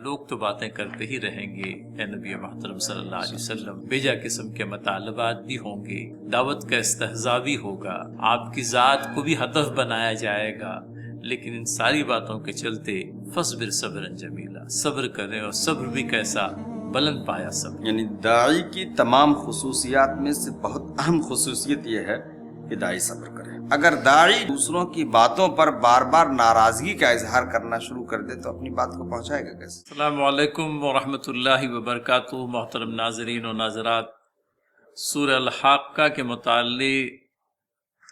لوگ تو باتیں کرتے ہی رہیں گے، اے نبی محترم صلی اللہ علیہ وسلم، بیجا قسم کے مطالبات بھی ہوں گے، دعوت کا استہزاء بھی ہوگا، آپ کی ذات کو بھی ہدف بنایا جائے گا، لیکن ان ساری باتوں کے چلتے فاصبر صبرا جمیلا، صبر کریں، اور صبر بھی کیسا بلند پایا صبر۔ یعنی داعی کی تمام خصوصیات میں سے بہت اہم خصوصیت یہ ہے کہ داعی صبر کرے۔ اگر داعی دوسروں کی باتوں پر بار بار ناراضگی کا اظہار کرنا شروع کر دے تو اپنی بات کو پہنچائے گا کیسے؟ السلام علیکم ورحمۃ اللہ وبرکاتہ۔ محترم ناظرین و ناظرات، سورہ الحاقہ کے مطالعے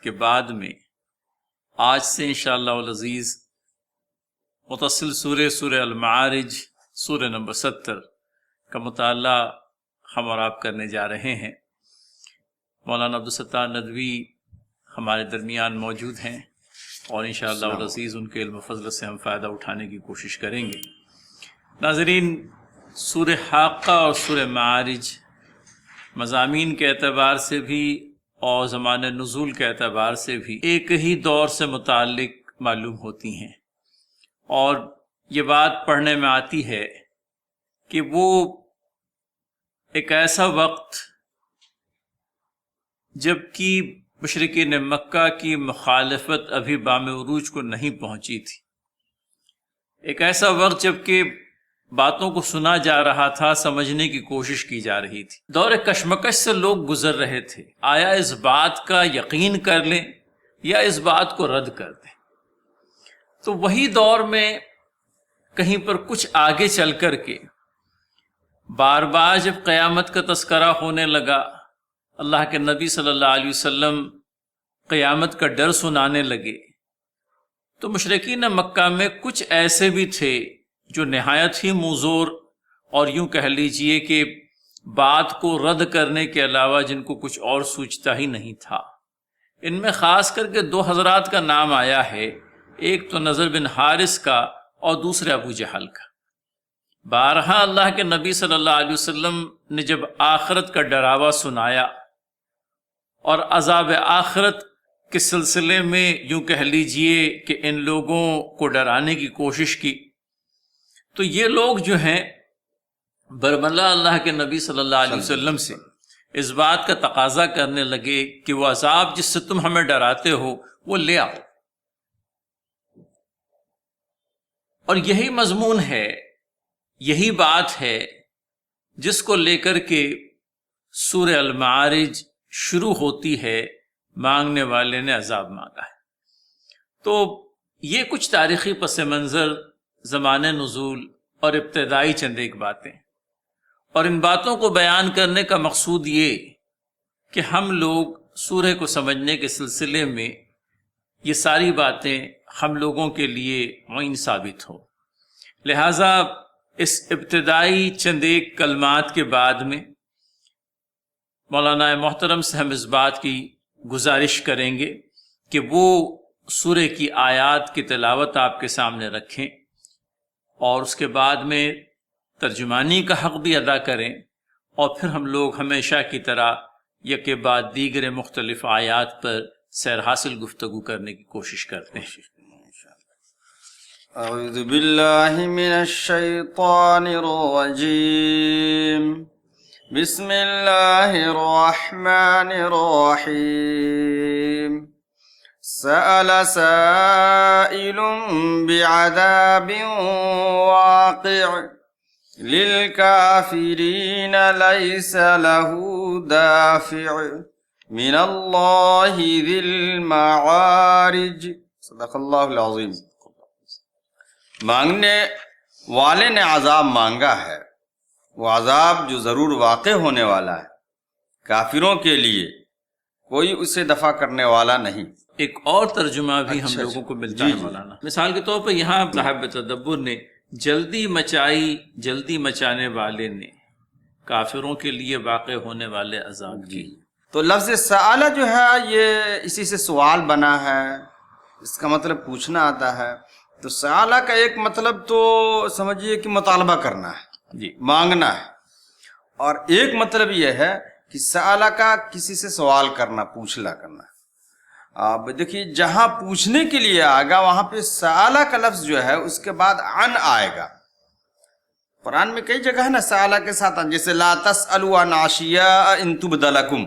کے بعد میں آج سے انشاءاللہ العزیز متصل سورہ المعارج، سورہ نمبر 70 کا مطالعہ ہم اور آپ کرنے جا رہے ہیں۔ مولانا عبدالستار ندوی ہمارے درمیان موجود ہیں، اور انشاءاللہ العزیز ان کے علم و فضل سے ہم فائدہ اٹھانے کی کوشش کریں گے۔ ناظرین، سورہ حاقہ اور سورہ معارج مضامین کے اعتبار سے بھی اور زمان نزول کے اعتبار سے بھی ایک ہی دور سے متعلق معلوم ہوتی ہیں، اور یہ بات پڑھنے میں آتی ہے کہ وہ ایک ایسا وقت جب کہ مشرکین مکہ کی مخالفت ابھی بام عروج کو نہیں پہنچی تھی، ایک ایسا وقت جب کہ باتوں کو سنا جا رہا تھا، سمجھنے کی کوشش کی جا رہی تھی، دور کشمکش سے لوگ گزر رہے تھے، آیا اس بات کا یقین کر لیں یا اس بات کو رد کر دیں۔ تو وہی دور میں کہیں پر کچھ آگے چل کر کے بار بار جب قیامت کا تذکرہ ہونے لگا، اللہ کے نبی صلی اللہ علیہ وسلم قیامت کا ڈر سنانے لگے، تو مشرکین مکہ میں کچھ ایسے بھی تھے جو نہایت ہی موزور، اور یوں کہہ لیجئے کہ بات کو رد کرنے کے علاوہ جن کو کچھ اور سوچتا ہی نہیں تھا۔ ان میں خاص کر کے دو حضرات کا نام آیا ہے، ایک تو نضر بن حارث کا اور دوسرے ابو جہل کا۔ بارہا اللہ کے نبی صلی اللہ علیہ وسلم نے جب آخرت کا ڈراوا سنایا اور عذاب آخرت کے سلسلے میں یوں کہہ لیجئے کہ ان لوگوں کو ڈرانے کی کوشش کی، تو یہ لوگ جو ہیں برملا اللہ کے نبی صلی اللہ علیہ وسلم سے اس بات کا تقاضا کرنے لگے کہ وہ عذاب جس سے تم ہمیں ڈراتے ہو وہ لے آؤ۔ اور یہی مضمون ہے، یہی بات ہے جس کو لے کر کے سورہ المعارج شروع ہوتی ہے، مانگنے والے نے عذاب مانگا ہے۔ تو یہ کچھ تاریخی پس منظر، زمان نزول اور ابتدائی چند ایک باتیں، اور ان باتوں کو بیان کرنے کا مقصود یہ کہ ہم لوگ سورہ کو سمجھنے کے سلسلے میں یہ ساری باتیں ہم لوگوں کے لیے معین ثابت ہو۔ لہٰذا اس ابتدائی چند ایک کلمات کے بعد میں مولانا محترم سے ہم اس بات کی گزارش کریں گے کہ وہ سورہ کی آیات کی تلاوت آپ کے سامنے رکھیں، اور اس کے بعد میں ترجمانی کا حق بھی ادا کریں، اور پھر ہم لوگ ہمیشہ کی طرح یکے بعد دیگر مختلف آیات پر سیر حاصل گفتگو کرنے کی کوشش کرتے ہیں۔ اعوذ باللہ من الشیطان الرجیم، بسم اللہ الرحمن الرحیم۔ سأل سائل بعذاب واقع للكافرين ليس له دافع من الله ذي المعارج، صدق اللہ العظیم۔ مانگنے والے نے عذاب مانگا ہے، وہ عذاب جو ضرور واقع ہونے والا ہے، کافروں کے لیے کوئی اسے دفع کرنے والا نہیں۔ ایک اور ترجمہ بھی ہم لوگوں کو ملتا ہے مولانا، مثال کے طور پر یہاں صاحب تدبر نے جلدی مچائی، جلدی مچانے والے نے کافروں کے لیے واقع ہونے والے عذاب کی۔ تو لفظ سآلہ جو ہے یہ اسی سے سوال بنا ہے، اس کا مطلب پوچھنا آتا ہے۔ تو سآلہ کا ایک مطلب تو سمجھیے کہ مطالبہ کرنا ہے، جی، مانگنا ہے، اور ایک مطلب یہ ہے کہ سآلہ کا کسی سے سوال کرنا، پوچھنا کرنا۔ اب دیکھیے جہاں پوچھنے کے لیے آئے گا وہاں پہ سآلہ کا لفظ جو ہے اس کے بعد عن آئے گا، قرآن میں کئی جگہ ہے نا سالہ کے ساتھ، جیسے لا تسألوا عن اشیاء ان تبد لکم،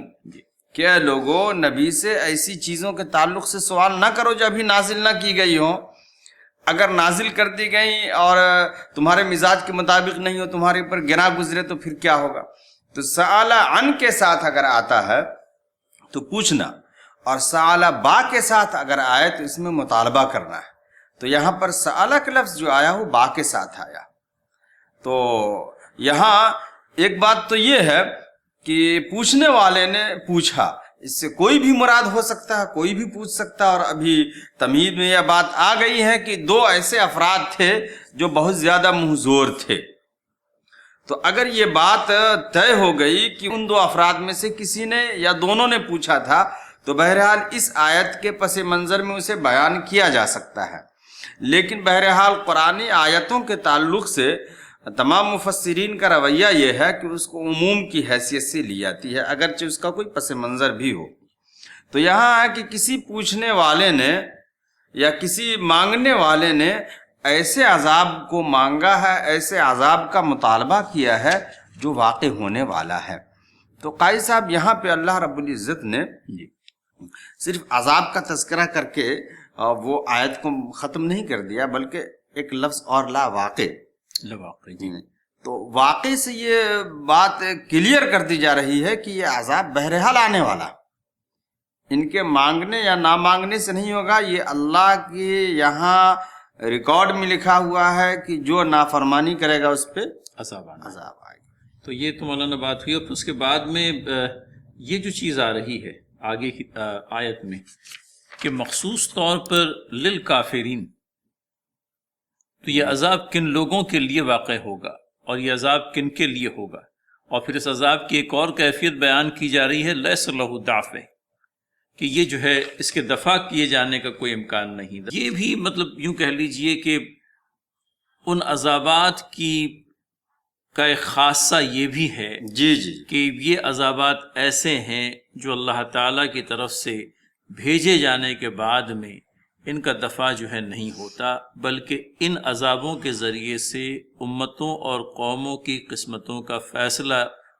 کہ لوگوں نبی سے ایسی چیزوں کے تعلق سے سوال نہ کرو جو ابھی نازل نہ کی گئی ہوں، اگر نازل کر دی گئی اور تمہارے مزاج کے مطابق نہیں ہو، تمہارے اوپر گنا گزرے تو پھر کیا ہوگا؟ تو سأل عن کے ساتھ اگر آتا ہے تو پوچھنا، اور سأل با کے ساتھ اگر آئے تو اس میں مطالبہ کرنا ہے۔ تو یہاں پر سأل کا لفظ جو آیا وہ با کے ساتھ آیا۔ تو یہاں ایک بات تو یہ ہے کہ پوچھنے والے نے پوچھا، اس سے کوئی بھی مراد ہو سکتا ہے، کوئی بھی پوچھ سکتا ہے، اور ابھی تمہید میں یہ بات آ گئی ہے کہ دو ایسے افراد تھے جو بہت زیادہ منہ زور تھے۔ تو اگر یہ بات طے ہو گئی کہ ان دو افراد میں سے کسی نے یا دونوں نے پوچھا تھا، تو بہرحال اس آیت کے پس منظر میں اسے بیان کیا جا سکتا ہے۔ لیکن بہرحال قرآنی آیتوں کے تعلق سے تمام مفسرین کا رویہ یہ ہے کہ اس کو عموم کی حیثیت سے لی جاتی ہے، اگرچہ اس کا کوئی پس منظر بھی ہو۔ تو یہاں ہے کہ کسی پوچھنے والے نے یا کسی مانگنے والے نے ایسے عذاب کو مانگا ہے، ایسے عذاب کا مطالبہ کیا ہے جو واقع ہونے والا ہے۔ تو قاضی صاحب یہاں پہ اللہ رب العزت نے صرف عذاب کا تذکرہ کر کے وہ آیت کو ختم نہیں کر دیا، بلکہ ایک لفظ اور لا واقع، تو واقع سے یہ بات کلیئر کر دی جا رہی ہے کہ یہ عذاب بہرحال آنے والا، ان کے مانگنے یا نہ مانگنے سے نہیں ہوگا، یہ اللہ کے یہاں ریکارڈ میں لکھا ہوا ہے کہ جو نافرمانی کرے گا اس پہ عذاب آئے گا۔ تو یہ تو مولانا بات ہوئی، اور پھر اس کے بعد میں یہ جو چیز آ رہی ہے آگے کی آیت میں کہ مخصوص طور پر للکافرین، تو یہ عذاب کن لوگوں کے لیے واقع ہوگا اور یہ عذاب کن کے لیے ہوگا، اور پھر اس عذاب کی ایک اور کیفیت بیان کی جا رہی ہے لیس لہ دافع، کہ یہ جو ہے اس کے دفع کیے جانے کا کوئی امکان نہیں۔ یہ بھی مطلب یوں کہہ لیجئے کہ ان عذابات کی کا ایک خاصہ یہ بھی ہے جی کہ یہ عذابات ایسے ہیں جو اللہ تعالیٰ کی طرف سے بھیجے جانے کے بعد میں ان کا دفع جو ہے نہیں ہوتا، بلکہ ان عذابوں کے ذریعے سے امتوں اور قوموں کی قسمتوں کا فیصلہ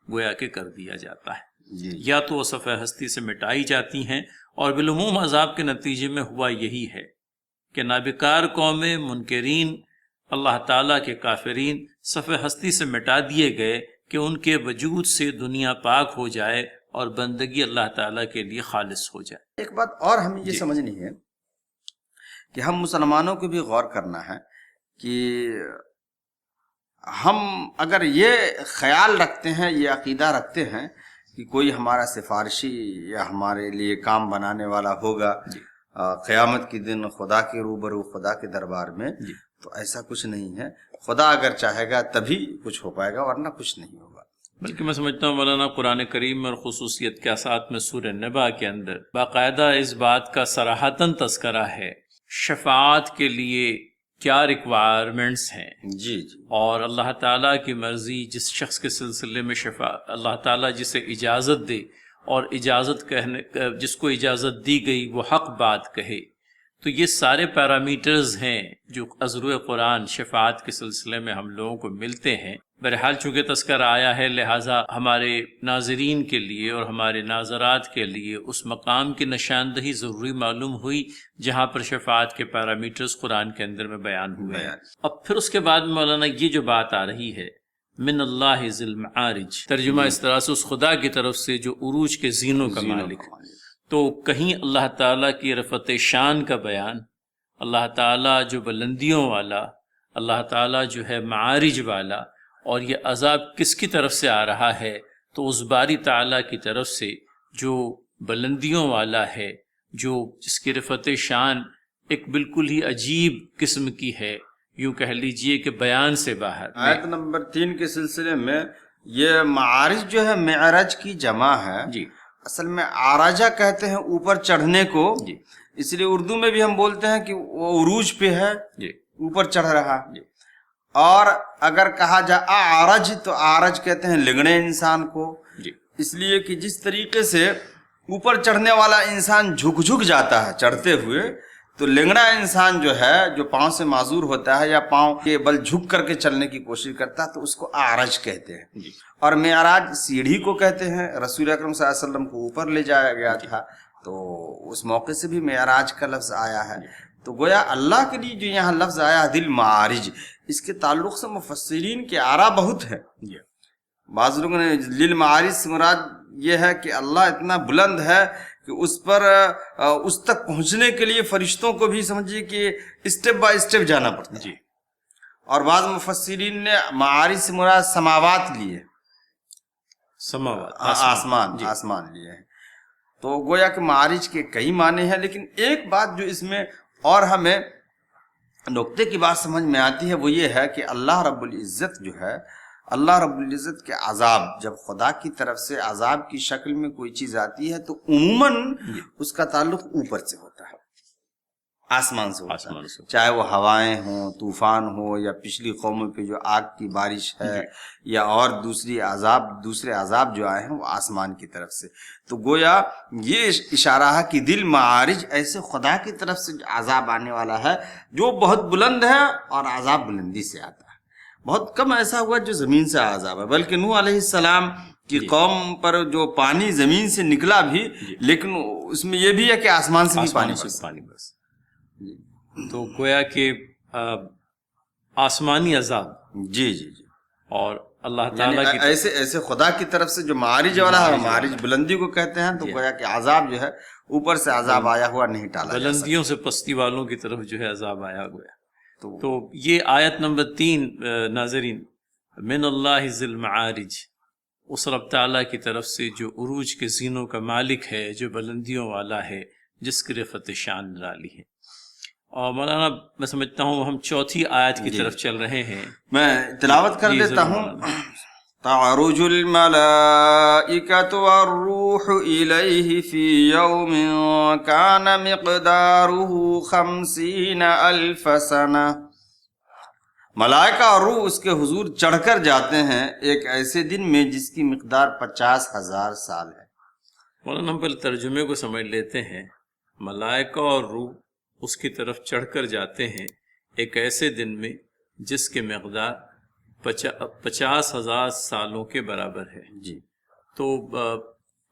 گویا کہ کر دیا جاتا ہے، یا تو وہ صفحہ ہستی سے مٹائی جاتی ہیں، اور بالعموم عذاب کے نتیجے میں ہوا یہی ہے کہ نابکار قومیں، منکرین، اللہ تعالیٰ کے کافرین صفحہ ہستی سے مٹا دیے گئے کہ ان کے وجود سے دنیا پاک ہو جائے اور بندگی اللہ تعالیٰ کے لیے خالص ہو جائے۔ ایک بات اور ہمیں یہ سمجھنی ہے کہ ہم مسلمانوں کو بھی غور کرنا ہے کہ ہم اگر یہ خیال رکھتے ہیں، یہ عقیدہ رکھتے ہیں کہ کوئی ہمارا سفارشی یا ہمارے لیے کام بنانے والا ہوگا قیامت کے دن خدا کے روبرو، خدا کے دربار میں، تو ایسا کچھ نہیں ہے۔ خدا اگر چاہے گا تبھی کچھ ہو پائے گا، ورنہ کچھ نہیں ہوگا۔ بلکہ میں سمجھتا ہوں مولانا قرآن کریم اور خصوصیت کے اسات میں سورہ نبا کے اندر باقاعدہ اس بات کا صراحتاً تذکرہ ہے شفاعت کے لیے کیا ریکوائرمنٹس ہیں، جی اور اللہ تعالیٰ کی مرضی جس شخص کے سلسلے میں اللہ تعالیٰ جسے اجازت دے اور اجازت کہنے جس کو اجازت دی گئی وہ حق بات کہے، تو یہ سارے پیرامیٹرز ہیں جو ازروِ قرآن شفاعت کے سلسلے میں ہم لوگوں کو ملتے ہیں۔ بہرحال چونکہ تذکرہ آیا ہے، لہٰذا ہمارے ناظرین کے لیے اور ہمارے ناظرات کے لیے اس مقام کی نشاندہی ضروری معلوم ہوئی جہاں پر شفاعت کے پیرامیٹرز قرآن کے اندر میں بیان ہوئے ہیں۔ اب پھر اس کے بعد مولانا یہ جو بات آ رہی ہے من اللہ ذی المعارج، ترجمہ اس طرح سے اس خدا کی طرف سے جو عروج کے زینوں کا مالک، تو کہیں اللہ تعالیٰ کی رفعت شان کا بیان، اللہ تعالیٰ جو بلندیوں والا، اللہ تعالیٰ جو ہے معارج والا، اور یہ عذاب کس کی طرف سے آ رہا ہے، تو اس باری تعالیٰ کی طرف سے جو بلندیوں والا ہے، جو جس کی رفعت شان ایک بالکل ہی عجیب قسم کی ہے، یوں کہہ لیجئے کہ بیان سے باہر۔ آیت نمبر 3 کے سلسلے میں یہ معارج جو ہے معرج کی جمع ہے، جی اصل میں آراجہ کہتے ہیں اوپر چڑھنے کو، جی اس لیے اردو میں بھی ہم بولتے ہیں کہ وہ عروج پہ ہے، جی اوپر چڑھ رہا۔ جی اور اگر کہا جائے آرج تو آرج کہتے ہیں لگڑے انسان کو، جی اس لیے کہ جس طریقے سے اوپر چڑھنے والا انسان جھک جھک جاتا ہے چڑھتے ہوئے، تو لنگڑا انسان جو ہے، جو پاؤں سے معذور ہوتا ہے یا پاؤں کے بل جھک کر کے چلنے کی کوشش کرتا ہے، تو اس کو اعرج کہتے ہیں. اور معراج سیڑھی کو کہتے ہیں. رسول اکرم صلی اللہ علیہ وسلم کو اوپر لے جایا گیا تھا، تو اس موقع سے بھی معراج کا لفظ آیا ہے. تو گویا اللہ کے لیے جو یہاں لفظ آیا دل معارج، اس کے تعلق سے مفسرین کے آرا بہت ہے. بعض لوگوں نے للمعارج سے مراد یہ ہے کہ اللہ اتنا بلند ہے کہ اس پر اس تک پہنچنے کے لیے فرشتوں کو بھی سمجھیے کہ اسٹیپ بائی اسٹیپ جانا پڑتا ہے. اور بعض مفسرین نے معارج سے مراد سماوات لیے، آسمان لیے ہیں. تو گویا کہ معارج کے کئی معنی ہیں. لیکن ایک بات جو اس میں اور ہمیں نقطے کی بات سمجھ میں آتی ہے وہ یہ ہے کہ اللہ رب العزت جو ہے، اللہ رب العزت کے عذاب، جب خدا کی طرف سے عذاب کی شکل میں کوئی چیز آتی ہے تو عموماً اس کا تعلق اوپر سے ہوتا ہے، آسمان سے ہوتا ہے. چاہے وہ ہوائیں ہوں، طوفان ہو، یا پچھلی قوموں پہ جو آگ کی بارش ہے، یا اور دوسرے عذاب جو آئے ہیں وہ آسمان کی طرف سے. تو گویا یہ اشارہ ہے کہ دل معارج ایسے خدا کی طرف سے عذاب آنے والا ہے جو بہت بلند ہے، اور عذاب بلندی سے آتا ہے. بہت کم ایسا ہوا جو زمین سے عذاب ہے، بلکہ نوح علیہ السلام کی قوم پر جو پانی زمین سے نکلا بھی، لیکن اس میں یہ بھی ہے کہ آسمان سے بھی پانی برس. تو گویا کہ آسمانی عذاب. جی. اور اللہ تعالیٰ کی ایسے خدا کی طرف سے جو معارج والا ہے، معارج بلندی کو کہتے ہیں. تو گویا کہ عذاب جو ہے اوپر سے عذاب آیا ہوا نہیں ٹالا، بلندیوں سے پستی والوں کی طرف جو ہے عذاب آیا گیا. تو یہ آیت نمبر 3 ناظرین، من اللہ ذی المعارج، اس رب تعالیٰ کی طرف سے جو عروج کے زینوں کا مالک ہے، جو بلندیوں والا ہے، جس کی رفعت شان نرالی ہے. اور مولانا میں سمجھتا ہوں ہم چوتھی آیت کی طرف چل رہے ہیں. میں تلاوت کر دیتا ہوں. تعرج الملائکۃ والروح الیہ فی یوم کان مقدارہ 50,000 سنہ. ملائکہ اور روح اس کے حضور چڑھ کر جاتے ہیں ایک ایسے دن میں جس کی مقدار 50,000 سال ہے. مولانا ہم پہلے ترجمے کو سمجھ لیتے ہیں. ملائکہ اور روح اس کی طرف چڑھ کر جاتے ہیں ایک ایسے دن میں جس کی مقدار 50,000 سالوں کے برابر ہے. جی. تو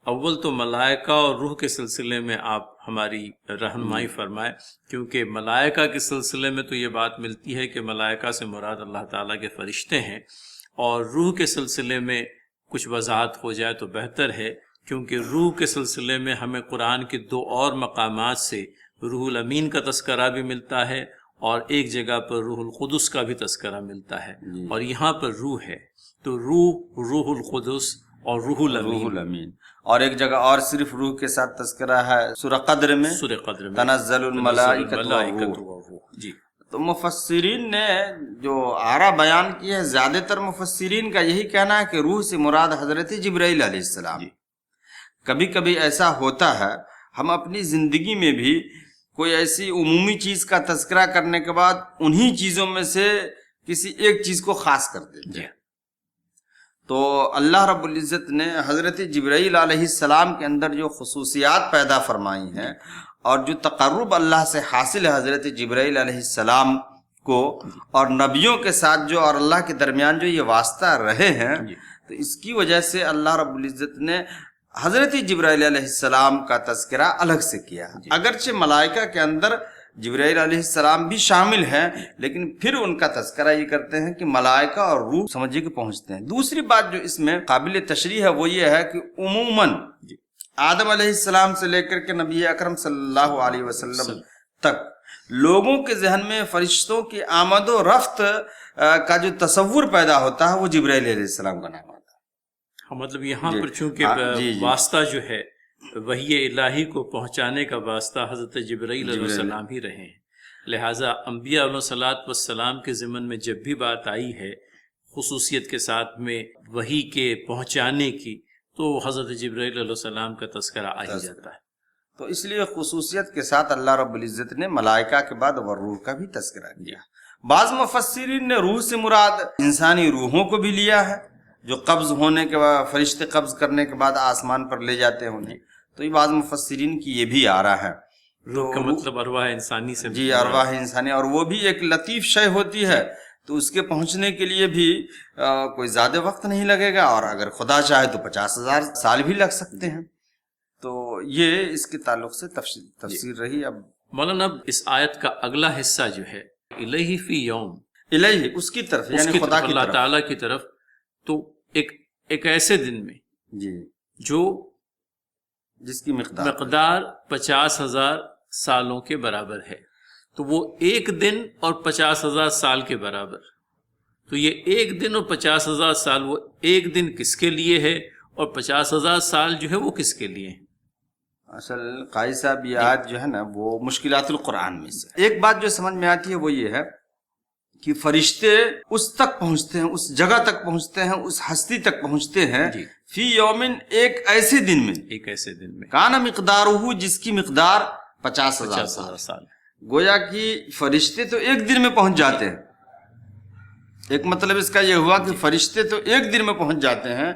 اول تو ملائکہ اور روح کے سلسلے میں آپ ہماری رہنمائی فرمائیں، کیونکہ ملائکہ کے سلسلے میں تو یہ بات ملتی ہے کہ ملائکہ سے مراد اللہ تعالیٰ کے فرشتے ہیں، اور روح کے سلسلے میں کچھ وضاحت ہو جائے تو بہتر ہے، کیونکہ روح کے سلسلے میں ہمیں قرآن کے 2 اور مقامات سے روح الامین کا تذکرہ بھی ملتا ہے، اور ایک جگہ پر روح القدس کا بھی تذکرہ ملتا ہے. اور یہاں پر روح ہے تو روح القدس اور روح الامین. اور ایک جگہ اور صرف روح کے ساتھ تذکرہ ہے سورہ قدر میں تنزل الملائکۃ والروح. جی. تو مفسرین نے جو آرا بیان کی ہے، زیادہ تر مفسرین کا یہی کہنا ہے کہ روح سے مراد حضرت جبرائیل علیہ السلام. کبھی کبھی ایسا ہوتا ہے ہم اپنی زندگی میں بھی کوئی ایسی عمومی چیز کا تذکرہ کرنے کے بعد انہی چیزوں میں سے کسی ایک چیز کو خاص کر دیتے ہیں. تو اللہ رب العزت نے حضرت جبرائیل علیہ السلام کے اندر جو خصوصیات پیدا فرمائی ہیں، اور جو تقرب اللہ سے حاصل ہے حضرت جبرائیل علیہ السلام کو، اور نبیوں کے ساتھ جو اور اللہ کے درمیان جو یہ واسطہ رہے ہیں، تو اس کی وجہ سے اللہ رب العزت نے حضرت جبرائیل علیہ السلام کا تذکرہ الگ سے کیا. اگرچہ ملائکہ کے اندر جبرائیل علیہ السلام بھی شامل ہیں، لیکن پھر ان کا تذکرہ یہ کرتے ہیں کہ ملائکہ اور روح سمجھے کہ پہنچتے ہیں. دوسری بات جو اس میں قابل تشریح ہے وہ یہ ہے کہ عموماً آدم علیہ السلام سے لے کر کے نبی اکرم صلی اللہ علیہ وسلم تک لوگوں کے ذہن میں فرشتوں کی آمد و رفت کا جو تصور پیدا ہوتا ہے وہ جبرائیل علیہ السلام کا نام آتا ہے. مطلب یہاں پر چونکہ واسطہ جو ہے وحی الہی کو پہنچانے کا واسطہ حضرت جبرائیل علیہ السلام ہی رہے ہیں، لہٰذا انبیاء علیہ الصلوۃ والسلام کے ضمن میں جب بھی بات آئی ہے خصوصیت کے ساتھ میں وحی کے پہنچانے کی، تو حضرت جبرائیل علیہ السلام کا تذکرہ آ ہی جاتا ہے. تو اس لیے خصوصیت کے ساتھ اللہ رب العزت نے ملائکہ کے بعد والروح کا بھی تذکرہ کیا. بعض مفسرین نے روح سے مراد انسانی روحوں کو بھی لیا ہے، جو قبض ہونے کے بعد فرشتے قبض کرنے کے بعد آسمان پر لے جاتے ہیں انہیں. تو یہ بعض مفسرین کی یہ بھی آ رہا ہے. روح کا مطلب ارواح انسانی سے، جی ارواح انسانی، اور وہ بھی ایک لطیف شے ہوتی ہے، تو اس کے پہنچنے کے لیے بھی کوئی زیادہ وقت نہیں لگے گا، اور اگر خدا چاہے تو 50,000 سال بھی لگ سکتے ہیں۔ تو یہ اس کے تعلق سے تفسیر رہی۔ اب مولانا اب اس آیت کا اگلا حصہ جو ہے الیہ فی یوم، الہی اس کی طرف، اس یعنی کی خدا طرف، کی اللہ طرف، تعالیٰ کی طرف، تو ایک ایسے دن میں جی جو جس کی مقدار 50,000 سالوں کے برابر ہے، تو وہ ایک دن اور 50,000 سال کے برابر، تو یہ ایک دن اور 50,000 سال، وہ ایک دن کس کے لیے ہے اور 50,000 سال جو ہے وہ کس کے لیے ہیں؟ اصل قاضی صاحب یہ آیت جو ہے نا وہ مشکلات القرآن میں سے ایک بات جو سمجھ میں آتی ہے، وہ یہ ہے کہ فرشتے اس تک پہنچتے ہیں، اس جگہ تک پہنچتے ہیں، اس ہستی تک پہنچتے ہیں، جی، فی یومن ایک ایسے دن میں، ایک ایسے دن میں کانا مقدارہ جس کی مقدار 50,000 50,000 سال، سال۔ گویا کہ فرشتے تو ایک دن میں پہنچ جاتے ہیں۔ ایک مطلب اس کا یہ ہوا کہ فرشتے تو ایک دن میں پہنچ جاتے ہیں،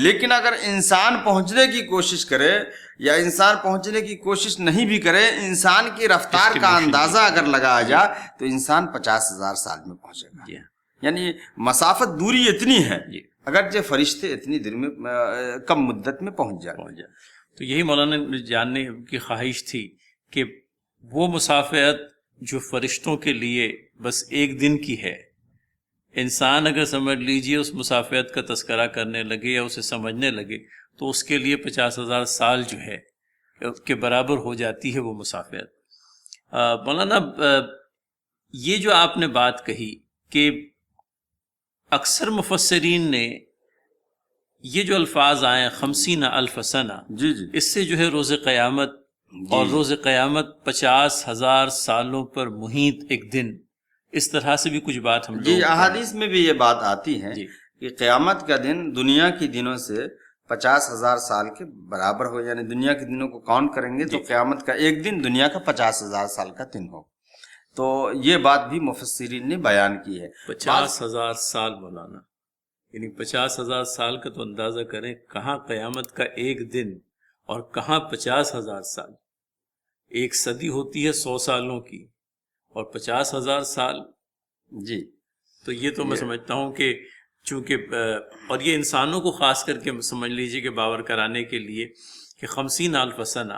لیکن اگر انسان پہنچنے کی کوشش کرے یا انسان پہنچنے کی کوشش نہیں بھی کرے، انسان کی رفتار کا اندازہ اگر لگایا جائے تو انسان 50,000 سال میں پہنچے گا۔ جی یعنی مسافت، دوری اتنی ہے، جی، اگرچہ فرشتے اتنی دیر میں کم مدت میں پہنچ جاتے ہیں۔ تو یہی مولانا نے جاننے کی خواہش تھی کہ وہ مسافت جو فرشتوں کے لیے بس ایک دن کی ہے، انسان اگر سمجھ لیجئے اس مسافت کا تذکرہ کرنے لگے یا اسے سمجھنے لگے تو اس کے لیے 50,000 سال جو ہے کے برابر ہو جاتی ہے وہ مسافت۔ مولانا یہ جو آپ نے بات کہی کہ اکثر مفسرین نے یہ جو الفاظ آئے 50,000 سنہ، جی جی، اس سے جو ہے روز قیامت اور روز قیامت 50,000 سالوں پر محیط ایک دن، اس طرح سے بھی کچھ بات ہم جی لوگ احادیث میں بھی یہ بات آتی ہے جی کہ قیامت کا دن دنیا کی دنوں سے 50,000 سال کے برابر ہو، یعنی دنیا کے دنوں کو کاؤنٹ کریں گے تو قیامت کا ایک دن دنیا کا 50,000 سال کا دن ہو۔ تو یہ بات بھی مفسرین نے بیان کی ہے۔ 50,000 سال مولانا، یعنی 50,000 سال کا تو اندازہ کریں، کہاں قیامت کا ایک دن اور کہاں 50,000 سال۔ ایک صدی ہوتی ہے 100 سالوں کی، اور 50,000 سال، جی تو یہ تو میں سمجھتا ہوں کہ چونکہ اور یہ انسانوں کو خاص کر کے سمجھ لیجئے کہ باور کرانے کے لیے کہ 50,000 سنہ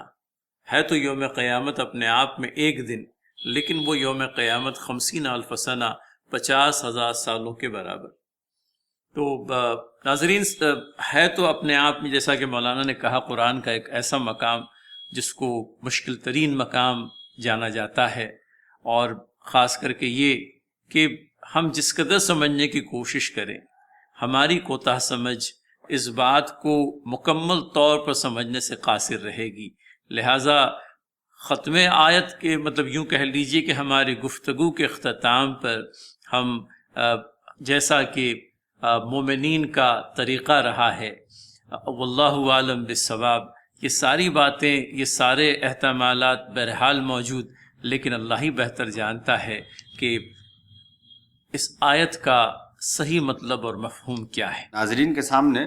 ہے تو یوم قیامت اپنے آپ میں ایک دن، لیکن وہ یوم قیامت 50,000 سنہ 50,000 سالوں کے برابر۔ تو ناظرین، ہے تو اپنے آپ میں جیسا کہ مولانا نے کہا قرآن کا ایک ایسا مقام جس کو مشکل ترین مقام جانا جاتا ہے، اور خاص کر کے یہ کہ ہم جس قدر سمجھنے کی کوشش کریں، ہماری کوتاہ سمجھ اس بات کو مکمل طور پر سمجھنے سے قاصر رہے گی۔ لہٰذا ختم آیت کے مطلب یوں کہہ لیجئے کہ ہماری گفتگو کے اختتام پر ہم جیسا کہ مومنین کا طریقہ رہا ہے، واللہ عالم بالصواب، یہ ساری باتیں، یہ سارے احتمالات بہرحال موجود، لیکن اللہ ہی بہتر جانتا ہے کہ اس آیت کا صحیح مطلب اور مفہوم کیا ہے۔ ناظرین کے سامنے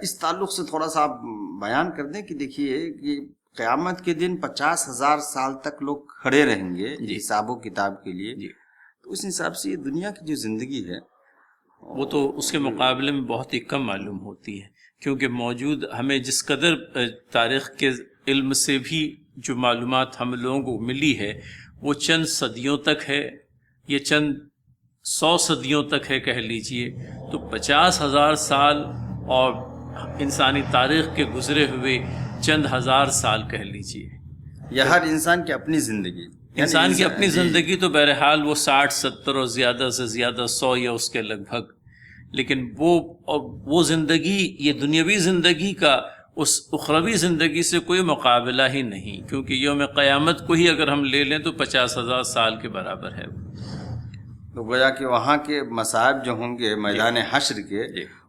اس تعلق سے تھوڑا سا آپ بیان کر دیں کہ دیکھیے کہ قیامت کے دن 50,000 سال تک لوگ کھڑے رہیں گے حساب و کتاب کے لیے، تو اس حساب سے یہ دنیا کی جو زندگی ہے وہ تو اس کے مقابلے میں بہت ہی کم معلوم ہوتی ہے، کیونکہ موجود ہمیں جس قدر تاریخ کے علم سے بھی جو معلومات ہم لوگوں کو ملی ہے وہ چند صدیوں تک ہے، یہ چند 100 صدیوں تک ہے کہہ لیجئے، تو 50,000 سال اور انسانی تاریخ کے گزرے ہوئے چند ہزار سال کہہ لیجئے، یا ہر انسان کی اپنی زندگی، انسان کی اپنی زندگی تو بہرحال وہ 60 70 اور زیادہ سے زیادہ 100 یا اس کے لگ بھگ، لیکن وہ زندگی، یہ دنیاوی زندگی کا اس اخروی زندگی سے کوئی مقابلہ ہی نہیں، کیونکہ یوم قیامت کو ہی اگر ہم لے لیں تو 50,000 سال کے برابر ہے۔ تو گویا کہ وہاں کے مصائب جو ہوں گے میدان حشر کے،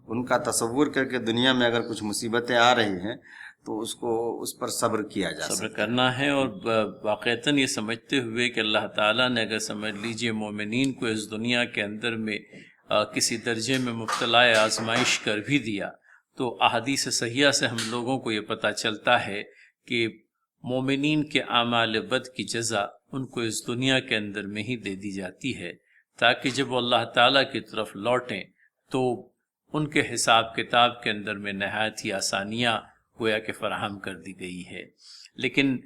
ان کا تصور کر کے دنیا میں اگر کچھ مصیبتیں آ رہی ہیں تو اس پر صبر کیا جا سکتا ہے، صبر کرنا ہے، اور واقعتاً یہ سمجھتے ہوئے کہ اللہ تعالیٰ نے اگر سمجھ لیجئے مومنین کو اس دنیا کے اندر میں کسی درجے میں مبتلا آزمائش کر بھی دیا، تو احادیث صحیحہ سے ہم لوگوں کو یہ پتہ چلتا ہے کہ مومنین کے اعمال بد کی جزا ان کو اس دنیا کے اندر میں ہی دے دی جاتی ہے، تاکہ جب وہ اللہ تعالیٰ کی طرف لوٹیں تو ان کے حساب کتاب کے اندر میں نہایت ہی آسانیاں گویا کہ فراہم کر دی گئی ہے۔ لیکن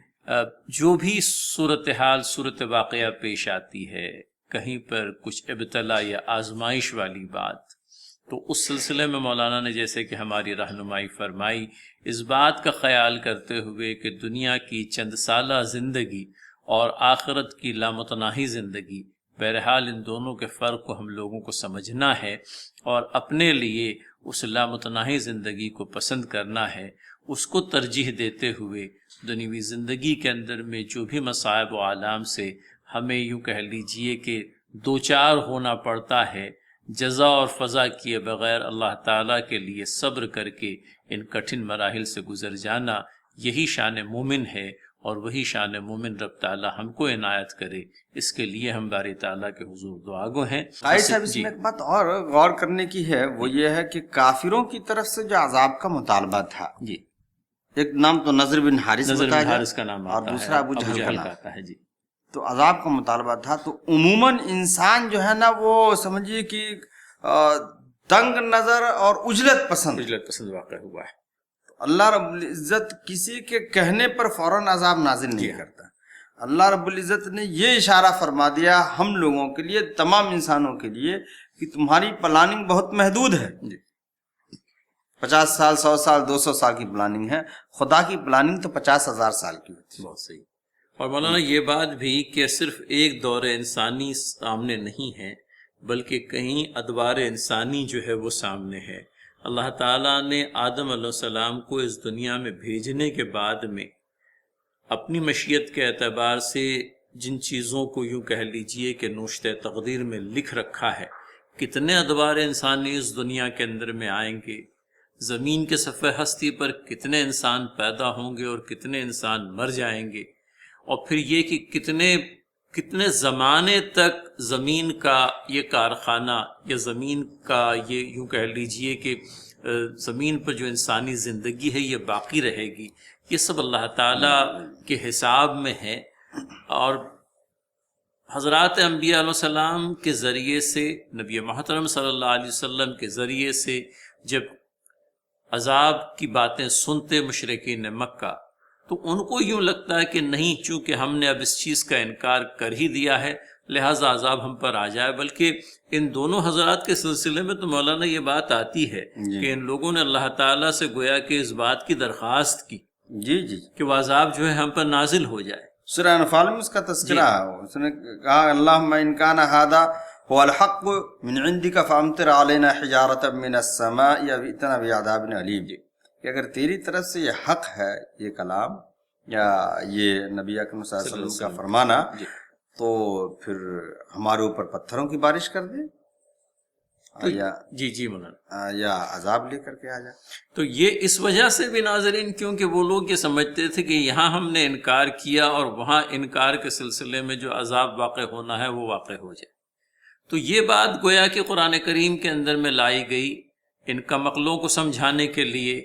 جو بھی صورتحال صورت واقعہ پیش آتی ہے، کہیں پر کچھ ابتلا یا آزمائش والی بات، تو اس سلسلے میں مولانا نے جیسے کہ ہماری رہنمائی فرمائی، اس بات کا خیال کرتے ہوئے کہ دنیا کی چند سالہ زندگی اور آخرت کی لامتناہی زندگی، بہرحال ان دونوں کے فرق کو ہم لوگوں کو سمجھنا ہے اور اپنے لیے اس لامتناہی زندگی کو پسند کرنا ہے، اس کو ترجیح دیتے ہوئے دنیوی زندگی کے اندر میں جو بھی مصائب و آلام سے ہمیں یوں کہہ لیجئے کہ دوچار ہونا پڑتا ہے، جزا اور فضا کیے بغیر اللہ تعالیٰ کے لیے صبر کر کے ان کٹھن مراحل سے گزر جانا، یہی شان مومن ہے، اور وہی شان مومن رب تعالیٰ ہم کو عنایت کرے، اس کے لیے ہم باری تعالیٰ کے حضور دعا گو ہیں۔ قاری صاحب اس میں ایک بات اور غور کرنے کی ہے، وہ یہ ہے کہ کافروں کی طرف سے جو عذاب کا مطالبہ تھا، جی، ایک نام تو نظر بن حارث نظر بتایا بن گیا حارث کا نام اور آتا ہے، دوسرا ابو جہل کا کا نام، آتا ہے، جی، تو عذاب کا مطالبہ تھا۔ تو عموماً انسان جو ہے نا وہ سمجھیے کہ تنگ نظر اور اجلت پسند واقع ہوا ہے۔ اللہ رب العزت کسی کے کہنے پر فوراً عذاب نازل نہیں کرتا۔ اللہ رب العزت نے یہ اشارہ فرما دیا ہم لوگوں کے لیے، تمام انسانوں کے لیے، کہ تمہاری پلاننگ بہت محدود ہے، 50 سال 100 سال 200 سال کی پلاننگ ہے، خدا کی پلاننگ تو 50,000 سال کی ہوتی ہے۔ بہت صحیح۔ اور مولانا یہ بات بھی کہ صرف ایک دور انسانی سامنے نہیں ہے، بلکہ کہیں ادوار انسانی جو ہے وہ سامنے ہے۔ اللہ تعالیٰ نے آدم علیہ السلام کو اس دنیا میں بھیجنے کے بعد میں اپنی مشیت کے اعتبار سے جن چیزوں کو یوں کہہ لیجئے کہ نوشتہ تقدیر میں لکھ رکھا ہے، کتنے ادوار انسانی اس دنیا کے اندر میں آئیں گے، زمین کے صفحہ ہستی پر کتنے انسان پیدا ہوں گے اور کتنے انسان مر جائیں گے، اور پھر یہ کہ کتنے زمانے تک زمین کا یہ کارخانہ یا زمین کا یہ یوں کہہ لیجئے کہ زمین پر جو انسانی زندگی ہے یہ باقی رہے گی، یہ سب اللہ تعالیٰ کے حساب میں ہے۔ اور حضرات انبیاء علیہ السلام کے ذریعے سے، نبی محترم صلی اللہ علیہ وسلم کے ذریعے سے جب عذاب کی باتیں سنتے مشرکین مکہ، تو ان کو یوں لگتا ہے کہ نہیں، چونکہ ہم نے اب اس چیز کا انکار کر ہی دیا ہے لہٰذا عذاب ہم پر آ جائے۔ بلکہ ان دونوں حضرات کے سلسلے میں تو مولانا یہ بات آتی ہے کہ ان لوگوں نے اللہ تعالیٰ سے گویا کہ اس بات کی درخواست کی کہ وہ عذاب جو ہے ہم پر نازل ہو جائے۔ سورہ انفال میں اس کا تذکرہ ہے، اس نے کہا اللہم ان کان ھذا هو الحق من عندک فامطر علینا حجارۃ من السماء یا ائتنا بعذاب علیم، کہ اگر تیری طرف سے یہ حق ہے، یہ کلام یا یہ نبی اکرم صلی اللہ علیہ وسلم کا فرمانا، تو پھر ہمارے اوپر پتھروں کی بارش کر دے جی مولانا، یا عذاب لے کر کے آ جائے۔ تو یہ اس وجہ سے بھی ناظرین، کیونکہ وہ لوگ یہ سمجھتے تھے کہ یہاں ہم نے انکار کیا اور وہاں انکار کے سلسلے میں جو عذاب واقع ہونا ہے وہ واقع ہو جائے۔ تو یہ بات گویا کہ قرآن کریم کے اندر میں لائی گئی ان کمقلوں کو سمجھانے کے لیے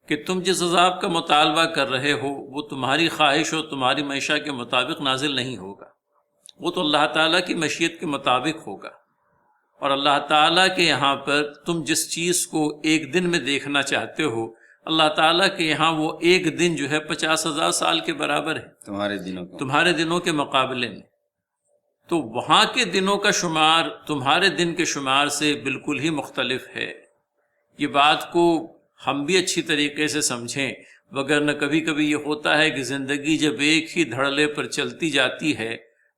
کہ تم جس عذاب کا مطالبہ کر رہے ہو وہ تمہاری خواہش اور تمہاری معیشت کے مطابق نازل نہیں ہوگا، وہ تو اللہ تعالیٰ کی مشیت کے مطابق ہوگا۔ اور اللہ تعالیٰ کے یہاں پر تم جس چیز کو ایک دن میں دیکھنا چاہتے ہو، اللہ تعالیٰ کے یہاں وہ ایک دن جو ہے 50,000 سال کے برابر ہے تمہارے دنوں کے مقابلے میں۔ تو وہاں کے دنوں کا شمار تمہارے دن کے شمار سے بالکل ہی مختلف ہے۔ یہ بات کو ہم بھی اچھی طریقے سے سمجھیں، وگرنہ کبھی کبھی یہ ہوتا ہے کہ زندگی جب ایک ہی دھڑلے پر چلتی جاتی ہے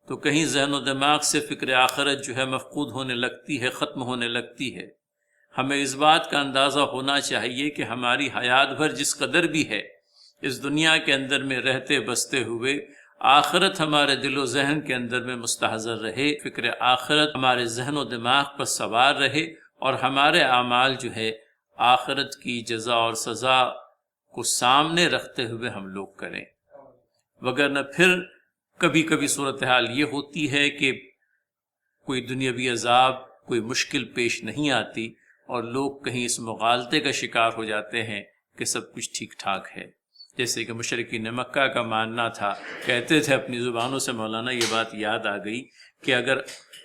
تو کہیں ذہن و دماغ سے فکر آخرت جو ہے مفقود ہونے لگتی ہے، ختم ہونے لگتی ہے۔ ہمیں اس بات کا اندازہ ہونا چاہیے کہ ہماری حیات بھر جس قدر بھی ہے اس دنیا کے اندر میں رہتے بستے ہوئے، آخرت ہمارے دل و ذہن کے اندر میں مستحضر رہے، فکر آخرت ہمارے ذہن و دماغ پر سوار رہے، اور ہمارے اعمال جو ہے آخرت کی جزا اور سزا کو سامنے رکھتے ہوئے ہم لوگ کریں۔ وگرنہ پھر کبھی کبھی صورتحال یہ ہوتی ہے کہ کوئی دنیاوی عذاب، کوئی مشکل پیش نہیں آتی اور لوگ کہیں اس مغالطے کا شکار ہو جاتے ہیں کہ سب کچھ ٹھیک ٹھاک ہے۔ جیسے کہ مشرکین مکہ کا ماننا تھا، کہتے تھے اپنی زبانوں سے، مولانا یہ بات یاد آ گئی کہ اگر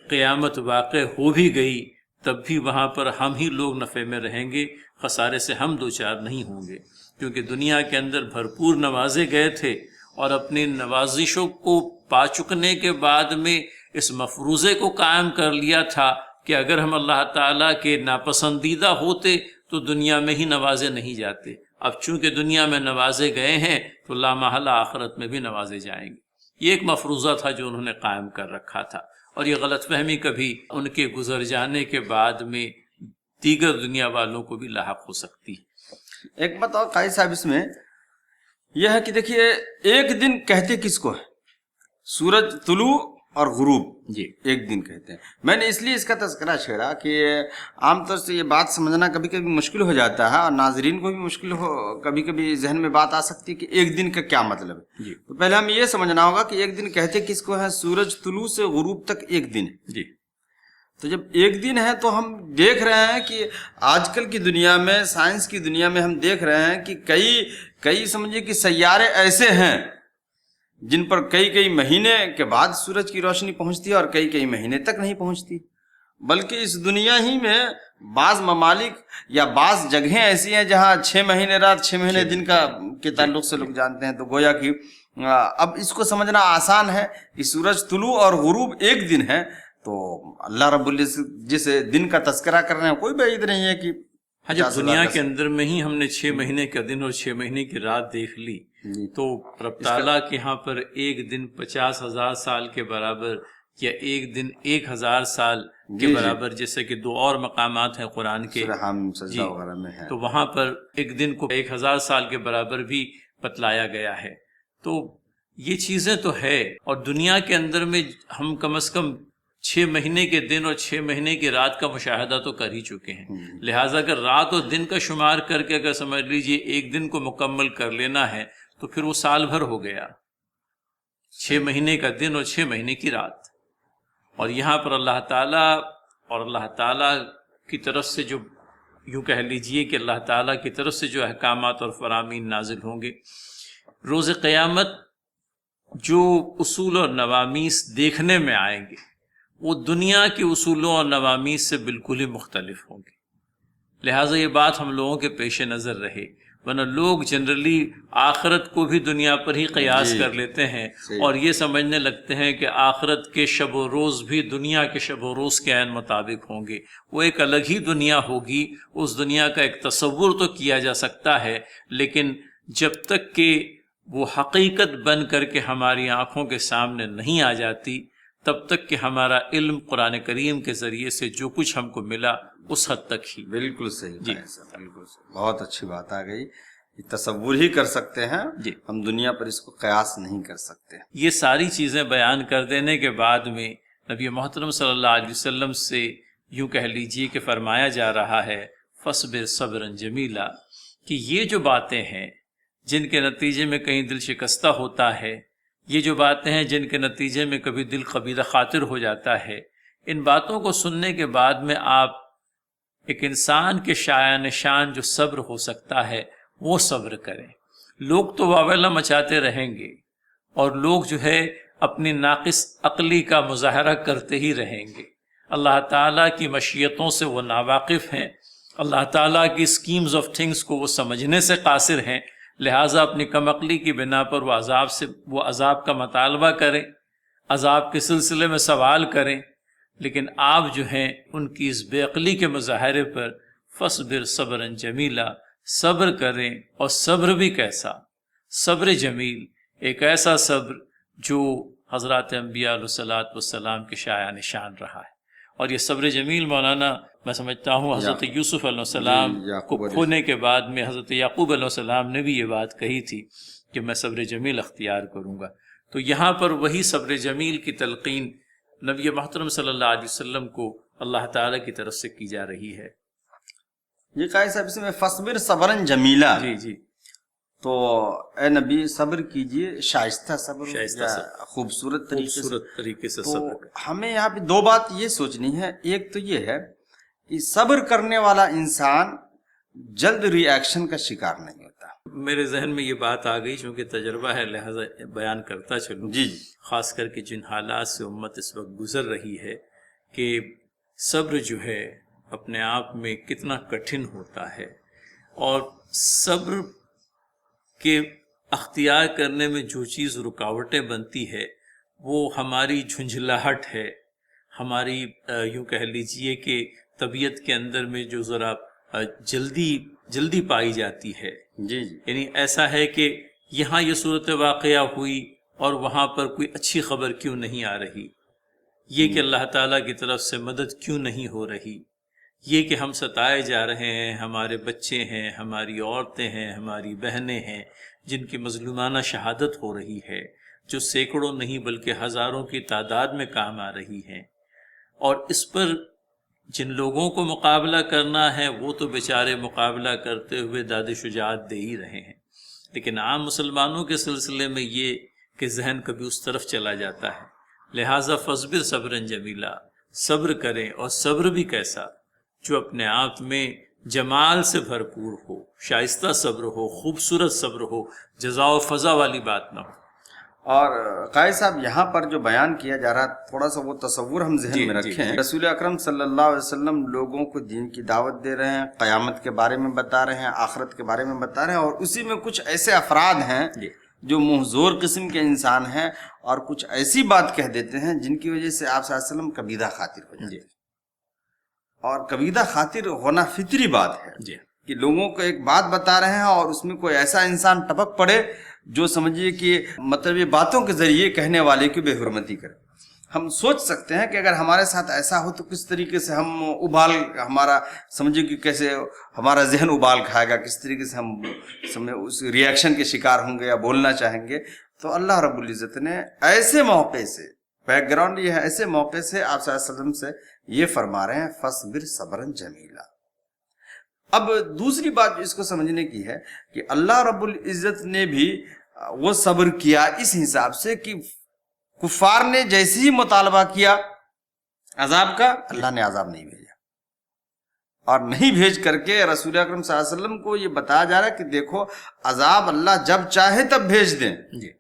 قیامت واقع ہو بھی گئی تب بھی وہاں پر ہم ہی لوگ نفع میں رہیں گے، خسارے سے ہم دوچار نہیں ہوں گے، کیونکہ دنیا کے اندر بھرپور نوازے گئے تھے اور اپنی نوازشوں کو پا چکنے کے بعد میں اس مفروضے کو قائم کر لیا تھا کہ اگر ہم اللہ تعالیٰ کے ناپسندیدہ ہوتے تو دنیا میں ہی نوازے نہیں جاتے۔ اب چونکہ دنیا میں نوازے گئے ہیں تو لا محالہ آخرت میں بھی نوازے جائیں گے۔ یہ ایک مفروضہ تھا جو انہوں نے قائم کر رکھا تھا، اور یہ غلط فہمی کبھی ان کے گزر جانے کے بعد میں دیگر دنیا والوں کو بھی لاحق ہو سکتی ہے۔ ایک بات اور قاضی صاحب اس میں یہ ہے کہ دیکھیے، ایک دن کہتے کس کو ہے؟ سورج طلوع اور غروب جی ایک دن کہتے ہیں۔ میں نے اس لیے اس کا تذکرہ چھیڑا کہ عام طور سے یہ بات سمجھنا کبھی کبھی مشکل ہو جاتا ہے، اور ناظرین کو بھی مشکل کبھی کبھی ذہن میں بات آ سکتی ہے کہ ایک دن کا کیا مطلب ہے۔ جی تو پہلے ہم یہ سمجھنا ہوگا کہ ایک دن کہتے کس کو ہے؟ سورج طلوع سے غروب تک ایک دن ہے۔ جی تو جب ایک دن ہے تو ہم دیکھ رہے ہیں کہ آج کل کی دنیا میں، سائنس کی دنیا میں ہم دیکھ رہے ہیں کہ کئی سمجھے کہ سیارے ایسے ہیں جن پر کئی مہینے کے بعد سورج کی روشنی پہنچتی ہے اور کئی مہینے تک نہیں پہنچتی، بلکہ اس دنیا ہی میں بعض ممالک یا بعض جگہیں ایسی ہیں جہاں 6 مہینے رات 6 مہینے دن کے تعلق سے لوگ جانتے ہیں۔ تو گویا کہ اب اس کو سمجھنا آسان ہے کہ سورج طلوع اور غروب ایک دن ہے، تو اللہ رب العزت جس دن کا تذکرہ کر رہے ہیں کوئی بعید نہیں ہے کہ جب دنیا کے اندر میں ہی ہم نے 6 مہینے کا دن اور 6 مہینے کی رات دیکھ لی تو رب تعالیٰ کے ہاں پر ایک دن 50,000 سال کے برابر، یا ایک دن 1,000 سال کے برابر، جیسے کہ 2 اور مقامات ہیں قرآن کے سجدہ وغیرہ میں ہے، تو وہاں پر ایک دن کو 1,000 سال کے برابر بھی بتلایا گیا ہے۔ تو یہ چیزیں تو ہے، اور دنیا کے اندر میں ہم کم از کم 6 مہینے کے دن اور 6 مہینے کی رات کا مشاہدہ تو کر ہی چکے ہیں، لہٰذا اگر رات اور دن کا شمار کر کے اگر سمجھ لیجئے ایک دن کو مکمل کر لینا ہے تو پھر وہ سال بھر ہو گیا، 6 مہینے کا دن اور 6 مہینے کی رات۔ اور یہاں پر اللہ تعالیٰ کی طرف سے جو، یوں کہہ لیجئے کہ اللہ تعالیٰ کی طرف سے جو احکامات اور فرامین نازل ہوں گے، روز قیامت جو اصول اور نوامیس دیکھنے میں آئیں گے وہ دنیا کے اصولوں اور نوامیس سے بالکل ہی مختلف ہوں گے، لہٰذا یہ بات ہم لوگوں کے پیش نظر رہے، ورنہ لوگ جنرلی آخرت کو بھی دنیا پر ہی قیاس کر لیتے ہیں اور یہ سمجھنے لگتے ہیں کہ آخرت کے شب و روز بھی دنیا کے شب و روز کے عین مطابق ہوں گے، وہ ایک الگ ہی دنیا ہوگی۔ اس دنیا کا ایک تصور تو کیا جا سکتا ہے، لیکن جب تک کہ وہ حقیقت بن کر کے ہماری آنکھوں کے سامنے نہیں آ جاتی تب تک کہ ہمارا علم قرآن کریم کے ذریعے سے جو کچھ ہم کو ملا اس حد تک ہی۔ بالکل صحیح، جی بالکل صحیح، بہت اچھی بات آ گئی، تصور ہی کر سکتے ہیں جی، ہم دنیا پر اس کو قیاس نہیں کر سکتے۔ یہ ساری چیزیں بیان کر دینے کے بعد میں نبی محترم صلی اللہ علیہ وسلم سے یوں کہہ لیجیے کہ فرمایا جا رہا ہے فصبر صبرا جمیلا، کہ یہ جو باتیں ہیں جن کے نتیجے میں کہیں دل شکستہ ہوتا ہے، یہ جو باتیں ہیں جن کے نتیجے میں کبھی دل قبیلہ خاطر ہو جاتا ہے، ان باتوں کو سننے کے بعد میں آپ ایک انسان کے شایان شان جو صبر ہو سکتا ہے وہ صبر کریں۔ لوگ تو واویلا مچاتے رہیں گے اور لوگ جو ہے اپنی ناقص عقلی کا مظاہرہ کرتے ہی رہیں گے، اللہ تعالیٰ کی مشیتوں سے وہ ناواقف ہیں، اللہ تعالیٰ کی اسکیمز آف تھنگس کو وہ سمجھنے سے قاصر ہیں، لہٰذا اپنی کم عقلی کی بنا پر وہ عذاب کا مطالبہ کریں، عذاب کے سلسلے میں سوال کریں، لیکن آپ جو ہیں ان کی اس بے عقلی کے مظاہرے پر فصبر صبرا جمیلا، صبر کریں، اور صبر بھی کیسا؟ صبر جمیل، ایک ایسا صبر جو حضرات انبیاء علیہ الصلوۃ والسلام کے شایان شان رہا ہے۔ اور یہ صبر جمیل مولانا میں سمجھتا ہوں حضرت یوسف علیہ السلام کو کھونے کے بعد میں حضرت یعقوب علیہ السلام نے بھی یہ بات کہی تھی کہ میں صبر جمیل اختیار کروں گا۔ تو یہاں پر وہی صبر جمیل کی تلقین نبی محترم صلی اللہ علیہ وسلم کو اللہ تعالیٰ کی طرف سے کی جا رہی ہے۔ یہ قائد صاحب اس میں فصبر صبرا جمیلا، جی جی، تو اے نبی صبر کیجئے، شائستہ صبر، شائستہ صبر، خوبصورت طریقے سے تو صبر۔ ہمیں یہاں پہ 2 بات یہ سوچنی ہے، ایک تو یہ ہے کہ صبر کرنے والا انسان جلد ری ایکشن کا شکار نہیں ہوتا۔ میرے ذہن میں یہ بات آ گئی، چونکہ تجربہ ہے لہذا بیان کرتا چلوں. جی خاص کر کے جن حالات سے امت اس وقت گزر رہی ہے کہ صبر جو ہے اپنے آپ میں کتنا کٹھن ہوتا ہے، اور صبر کے اختیار کرنے میں جو چیز رکاوٹیں بنتی ہے وہ ہماری جھنجھلاہٹ ہے، ہماری یوں کہہ لیجئے کہ طبیعت کے اندر میں جو ذرا جلدی پائی جاتی ہے. جی جی یعنی ایسا ہے کہ یہاں یہ صورت واقعہ ہوئی اور وہاں پر کوئی اچھی خبر کیوں نہیں آ رہی، یہ کہ اللہ تعالیٰ کی طرف سے مدد کیوں نہیں ہو رہی، یہ کہ ہم ستائے جا رہے ہیں، ہمارے بچے ہیں، ہماری عورتیں ہیں، ہماری بہنیں ہیں جن کی مظلومانہ شہادت ہو رہی ہے، جو سینکڑوں نہیں بلکہ ہزاروں کی تعداد میں کام آ رہی ہیں. اور اس پر جن لوگوں کو مقابلہ کرنا ہے وہ تو بیچارے مقابلہ کرتے ہوئے داد شجاعت دے ہی رہے ہیں، لیکن عام مسلمانوں کے سلسلے میں یہ کہ ذہن کبھی اس طرف چلا جاتا ہے. لہٰذا فاصبر صبرا جمیلا، صبر کریں، اور صبر بھی کیسا، جو اپنے آپ میں جمال سے بھرپور ہو، شائستہ صبر ہو، خوبصورت صبر ہو، جزا و فضا والی بات نہ ہو. اور قائد صاحب یہاں پر جو بیان کیا جا رہا تھوڑا سا وہ تصور ہم ذہن میں رکھیں. رسول اکرم صلی اللہ علیہ وسلم لوگوں کو دین کی دعوت دے رہے ہیں، قیامت کے بارے میں بتا رہے ہیں، آخرت کے بارے میں بتا رہے ہیں، اور اسی میں کچھ ایسے افراد ہیں جو منہ زور قسم کے انسان ہیں اور کچھ ایسی بات کہہ دیتے ہیں جن کی وجہ سے آپ صلی اللہ علیہ وسلم کبیدہ خاطر ہو جاتے ہیں. اور کبیدہ خاطر ہونا فطری بات ہے کہ لوگوں کو ایک بات بتا رہے ہیں اور اس میں کوئی ایسا انسان ٹپک پڑے جو سمجھیے کہ مطلب یہ باتوں کے ذریعے کہنے والے کی بے حرمتی کرے. ہم سوچ سکتے ہیں کہ اگر ہمارے ساتھ ایسا ہو تو کس طریقے سے ہم ہمارا سمجھے کہ کیسے ہمارا ذہن ابال کھائے گا، کس طریقے سے ہم اس ریئیکشن کے شکار ہوں گے یا بولنا چاہیں گے. تو اللہ رب العزت نے ایسے موقع سے، بیک گراؤنڈ یہ ہے، ایسے موقع سے آپ صلی اللہ علیہ وسلم سے یہ فرما رہے ہیں فَاصْبِرْ صَبْرًا جَمِيلًا. اب دوسری بات جو اس کو سمجھنے کی ہے کہ اللہ رب العزت نے بھی وہ صبر کیا اس حساب سے کہ کفار نے جیسے ہی مطالبہ کیا عذاب کا، اللہ نے عذاب نہیں بھیجا، اور نہیں بھیج کر کے رسول اکرم صلی اللہ علیہ وسلم کو یہ بتایا جا رہا ہے کہ دیکھو عذاب اللہ جب چاہے تب بھیج دیں،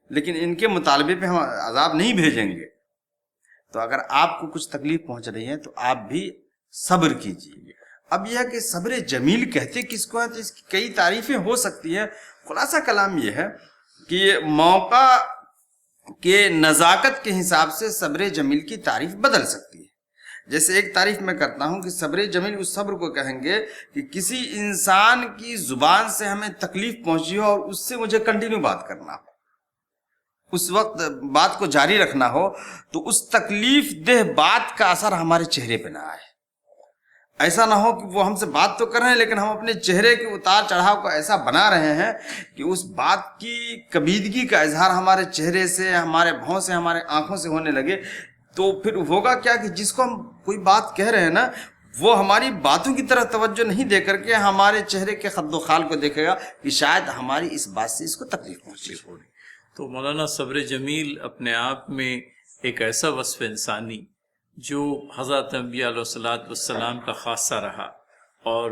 لیکن ان کے مطالبے پہ ہم عذاب نہیں بھیجیں گے. تو اگر آپ کو کچھ تکلیف پہنچ رہی ہے تو آپ بھی صبر کیجیے. اب یہ ہے کہ صبر جمیل کہتے کس کو ہے، تو اس کی کئی تعریفیں ہو سکتی ہیں. خلاصہ کلام یہ ہے کہ موقع کے نزاکت کے حساب سے صبر جمیل کی تعریف بدل سکتی ہے. جیسے ایک تعریف میں کرتا ہوں کہ صبر جمیل اس صبر کو کہیں گے کہ کسی انسان کی زبان سے ہمیں تکلیف پہنچی ہو اور اس سے مجھے کنٹینیو بات کرنا ہو، اس وقت بات کو جاری رکھنا ہو، تو اس تکلیف دہ بات کا اثر ہمارے چہرے پہ نہ آئے. ایسا نہ ہو کہ وہ ہم سے بات تو کر رہے ہیں لیکن ہم اپنے چہرے کے اتار چڑھاؤ کو ایسا بنا رہے ہیں کہ اس بات کی کبیدگی کا اظہار ہمارے چہرے سے، ہمارے بھوں سے، ہمارے آنکھوں سے ہونے لگے. تو پھر ہوگا کیا کہ جس کو ہم کوئی بات کہہ رہے ہیں نا، وہ ہماری باتوں کی طرف توجہ نہیں دے کر کے ہمارے چہرے کے خد و خال کو دیکھے گا کہ شاید ہماری اس بات سے اس کو تکلیف پہنچی ہو. تو مولانا صبر جمیل اپنے آپ میں ایک ایسا وصف انسانی جو حضرت انبیاء علیہ السلام کا خاصہ رہا، اور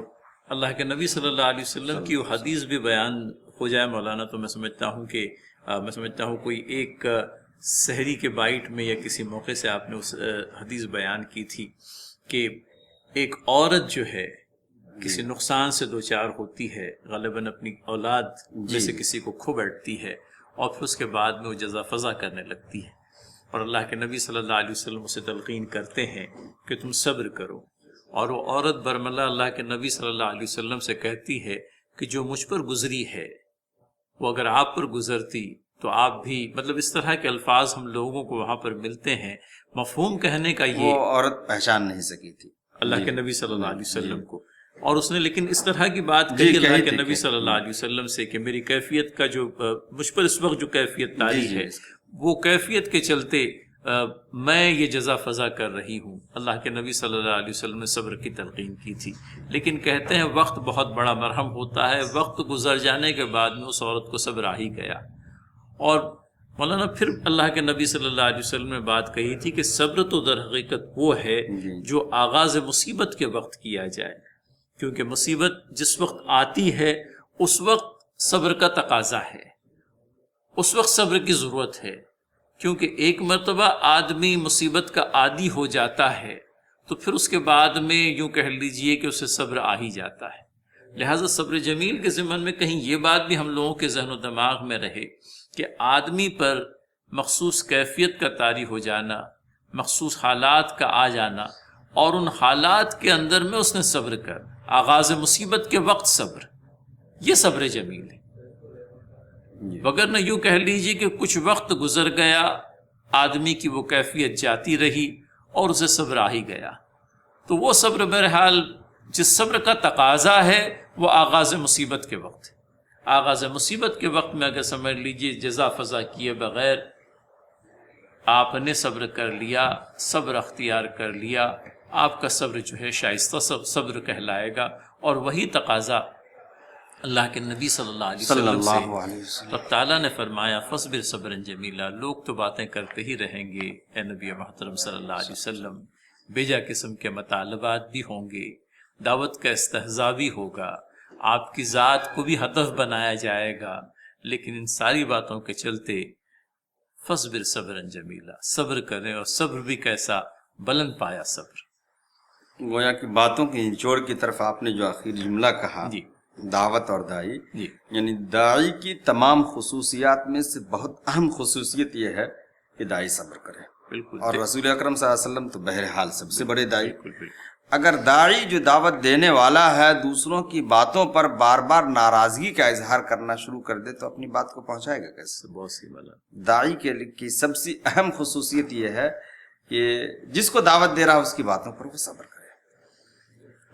اللہ کے نبی صلی اللہ علیہ وسلم کی وہ حدیث بھی بیان ہو جائے مولانا تو میں سمجھتا ہوں کوئی ایک سحری کے بائٹ میں یا کسی موقع سے آپ نے اس حدیث بیان کی تھی کہ ایک عورت جو ہے کسی نقصان سے دوچار ہوتی ہے، غالباً اپنی اولاد میں سے کسی کو کھو بیٹھتی ہے، اور پھر اس کے بعد میں وہ جزا فضا کرنے لگتی ہے، اور اللہ کے نبی صلی اللہ علیہ وسلم اسے تلقین کرتے ہیں کہ تم صبر کرو. اور وہ عورت برملا اللہ کے نبی صلی اللہ علیہ وسلم سے کہتی ہے کہ جو مجھ پر گزری ہے وہ اگر آپ پر گزرتی تو آپ بھی، مطلب اس طرح کے الفاظ ہم لوگوں کو وہاں پر ملتے ہیں. مفہوم کہنے کا یہ، وہ عورت پہچان نہیں سکی تھی اللہ کے نبی صلی اللہ علیہ وسلم کو، اور اس نے لیکن اس طرح کی بات کہی اللہ کے نبی صلی اللہ علیہ وسلم سے کہ میری کیفیت کا جو مجھ پر اس وقت جو کیفیت طاری ہے وہ کیفیت کے چلتے میں یہ جزا فضا کر رہی ہوں. اللہ کے نبی صلی اللہ علیہ وسلم نے صبر کی تلقین کی تھی، لیکن کہتے ہیں وقت بہت بڑا مرہم ہوتا ہے، وقت گزر جانے کے بعد میں اس عورت کو صبر آ ہی گیا. اور مولانا پھر اللہ کے نبی صلی اللہ علیہ وسلم نے بات کہی تھی کہ صبر تو در حقیقت وہ ہے جو آغاز مصیبت کے وقت کیا جائے، کیونکہ مصیبت جس وقت آتی ہے اس وقت صبر کا تقاضا ہے، اس وقت صبر کی ضرورت ہے، کیونکہ ایک مرتبہ آدمی مصیبت کا عادی ہو جاتا ہے تو پھر اس کے بعد میں یوں کہہ لیجئے کہ اسے صبر آ ہی جاتا ہے۔ لہٰذا صبر جمیل کے ضمن میں کہیں یہ بات بھی ہم لوگوں کے ذہن و دماغ میں رہے کہ آدمی پر مخصوص کیفیت کا طاری ہو جانا، مخصوص حالات کا آ جانا، اور ان حالات کے اندر میں اس نے صبر کر، آغاز مصیبت کے وقت صبر، یہ صبر جمیل ہے۔ وگرنہ یوں کہہ لیجیے کہ کچھ وقت گزر گیا، آدمی کی وہ کیفیت جاتی رہی اور اسے صبر آ ہی گیا، تو وہ صبر بہرحال جس صبر کا تقاضا ہے وہ آغاز مصیبت کے وقت ہے۔ آغاز مصیبت کے وقت میں اگر سمجھ لیجیے جزا فضا کیے بغیر آپ نے صبر کر لیا، صبر اختیار کر لیا، آپ کا صبر جو ہے شائستہ صبر کہلائے گا، اور وہی تقاضا اللہ کے نبی صلی اللہ علیہ وسلم سے رب تعالیٰ نے فرمایا فاصبر صبرا جمیلا۔ لوگ تو باتیں کرتے ہی رہیں گے اے نبی محترم صلی اللہ علیہ وسلم، بیجا قسم کے مطالبات بھی ہوں گے، دعوت کا استہزاء بھی ہوگا، آپ کی ذات کو بھی ہدف بنایا جائے گا، لیکن ان ساری باتوں کے چلتے فاصبر صبرا جمیلا، صبر کریں، اور صبر بھی کیسا بلند پایا صبر۔ گویا کہ باتوں کے نچوڑ کی طرف آپ نے جو آخری جملہ کہا، جی دعوت اور داعی، جی یعنی داعی کی تمام خصوصیات میں سے بہت اہم خصوصیت یہ ہے کہ داعی صبر کرے، بالکل، اور رسول اکرم صلی اللہ علیہ وسلم تو بہرحال سب سے بڑے داعی۔ بالکل بالکل، اگر داعی جو دعوت دینے والا ہے دوسروں کی باتوں پر بار بار ناراضگی کا اظہار کرنا شروع کر دے تو اپنی بات کو پہنچائے گا کیسے؟ بہت سی بلا۔ داعی کی سب سے اہم خصوصیت یہ ہے کہ جس کو دعوت دے رہا ہے اس کی باتوں پر وہ صبر کرے۔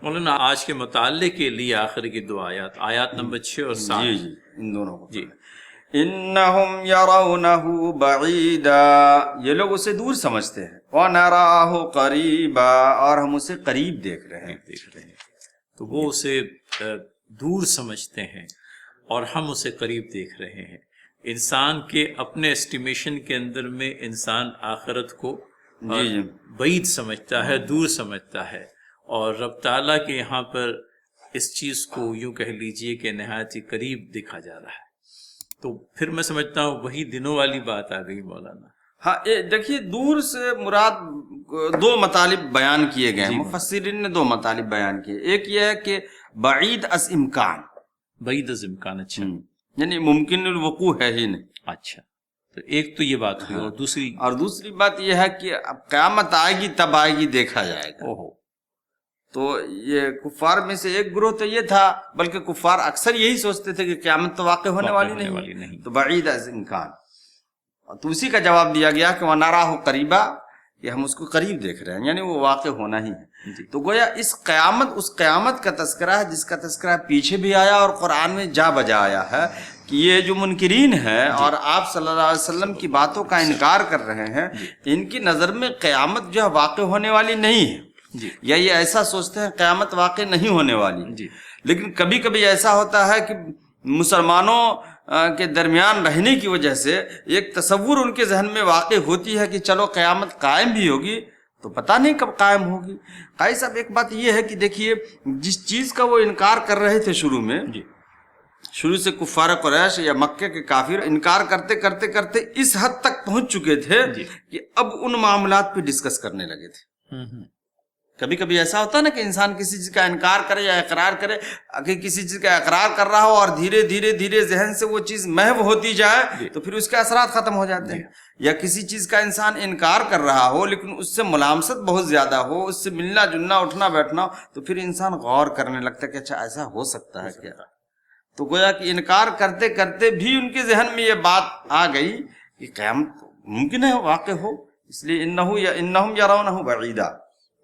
مولانا آج کے مطالعے کے لیے آخر کی دو آیات، آیات نمبر 6 اور 7۔ جی جی، ان دونوں کو جی، انہم یرونہ بعیدا، یہ لوگ اسے دور سمجھتے ہیں، ونراہ قریبا، اور ہم اسے قریب دیکھ رہے ہیں۔ دیکھ رہے ہیں تو وہ اسے دور سمجھتے ہیں اور ہم اسے قریب دیکھ رہے ہیں۔ انسان کے اپنے اسٹیمیشن کے اندر میں انسان آخرت کو جی جی، بعید سمجھتا ہے، دور سمجھتا ہے، اور رب تعالیٰ کے یہاں پر اس چیز کو یوں کہہ لیجئے کہ نہایت ہی قریب دیکھا جا رہا ہے۔ تو پھر میں سمجھتا ہوں وہی دنوں والی بات آ گئی مولانا۔ ہاں دیکھیے، دور سے مراد دو مطالب بیان کیے گئے ہیں، جی، مفسرین نے دو مطالب بیان کیے۔ ایک یہ ہے کہ بعید از امکان، بعید از امکان، اچھا یعنی ممکن الوقوع ہے ہی نہیں۔ اچھا، تو ایک تو یہ بات ہوئی، اور دوسری بات یہ ہے کہ اب قیامت آئے گی تب آئے گی، دیکھا جائے گا۔ اوہو، تو یہ کفار میں سے ایک گروہ تو یہ تھا، بلکہ کفار اکثر یہی سوچتے تھے کہ قیامت تو واقع ہونے والی نہیں، تو بعید از امکان، اور تو اسی کا جواب دیا گیا کہ وَنَرَاهُ قَرِيبًا، کہ ہم اس کو قریب دیکھ رہے ہیں، یعنی وہ واقع ہونا ہی ہے۔ تو گویا اس قیامت کا تذکرہ ہے جس کا تذکرہ پیچھے بھی آیا اور قرآن میں جا بجا آیا ہے کہ یہ جو منکرین ہیں اور آپ صلی اللہ علیہ وسلم کی باتوں کا انکار کر رہے ہیں، ان کی نظر میں قیامت جو ہے واقع ہونے والی نہیں ہے، یا یہ ایسا سوچتے ہیں قیامت واقع نہیں ہونے والی۔ لیکن کبھی کبھی ایسا ہوتا ہے کہ مسلمانوں کے درمیان رہنے کی وجہ سے ایک تصور ان کے ذہن میں واقع ہوتی ہے کہ چلو قیامت قائم بھی ہوگی تو پتہ نہیں کب قائم ہوگی۔ قاضی صاحب، ایک بات یہ ہے کہ دیکھیے، جس چیز کا وہ انکار کر رہے تھے شروع سے کفار قریش یا مکہ کے کافر انکار کرتے کرتے کرتے اس حد تک پہنچ چکے تھے کہ اب ان معاملات پہ ڈسکس کرنے لگے تھے۔ کبھی کبھی ایسا ہوتا ہے نا کہ انسان کسی چیز کا انکار کرے یا اقرار کرے، اگر کسی چیز کا اقرار کر رہا ہو اور دھیرے دھیرے دھیرے ذہن سے وہ چیز محو ہوتی جائے تو پھر اس کے اثرات ختم ہو جاتے ہیں، یا کسی چیز کا انسان انکار کر رہا ہو لیکن اس سے ملامست بہت زیادہ ہو، اس سے ملنا جلنا اٹھنا بیٹھنا ہو، تو پھر انسان غور کرنے لگتا ہے کہ اچھا ایسا ہو سکتا ہے کیا۔ تو گویا کہ انکار کرتے کرتے بھی ان کے ذہن میں یہ بات آ گئی کہ قیامت ممکن ہے واقع ہو، اس لیے انہم یرونہ بعیدا،